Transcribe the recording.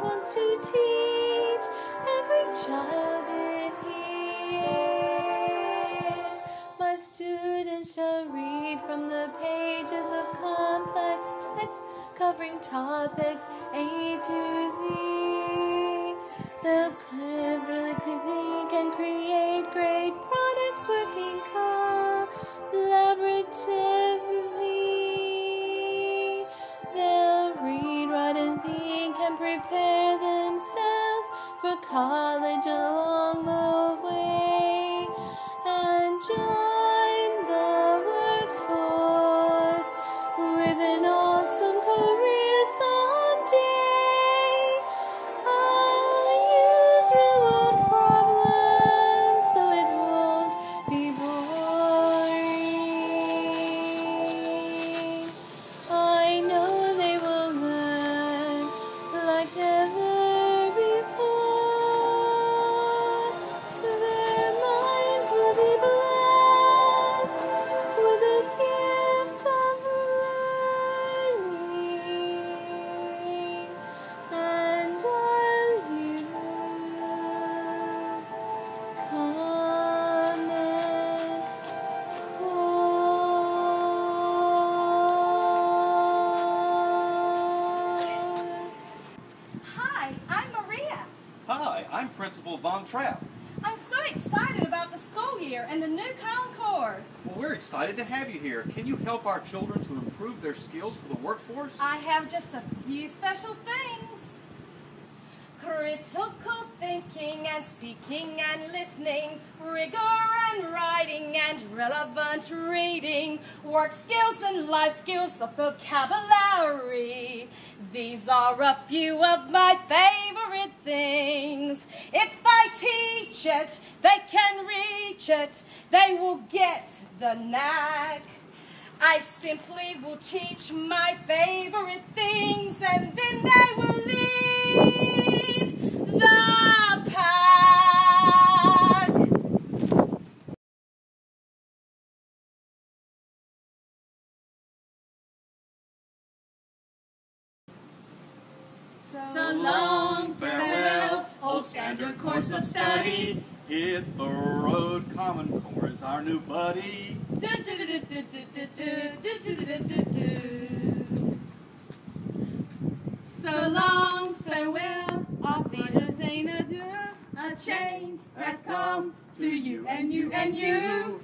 wants to teach every child it hears. My students shall read from the pages of complex texts covering topics A to Z. They'll cleverly think and create great products working collaboratively. They'll read, write, and think and prepare themselves for college along the way and join the workforce with an awesome career someday. I'll use real-world problems so it won't be boring. I know they will learn like never before. Their minds will be blessed with the gift of learning, and I'll use Common Core. Hi, I'm Maria. Hi, I'm Principal Von Trapp. I'm so excited about the school year and the new Concord. Well, we're excited to have you here. Can you help our children to improve their skills for the workforce? I have just a few special things. Critical thinking and speaking and listening, rigor and writing and relevant reading, work skills and life skills of vocabulary. These are a few of my favorite things. If I teach it, they can reach it, they will get the knack. I simply will teach my favorite things and then they will lead the pack. So long, farewell, old standard course of study. Hit the road, Common Core is our new buddy. So long, farewell, auf Wiedersehen, adieu. A change has come to you and you and you.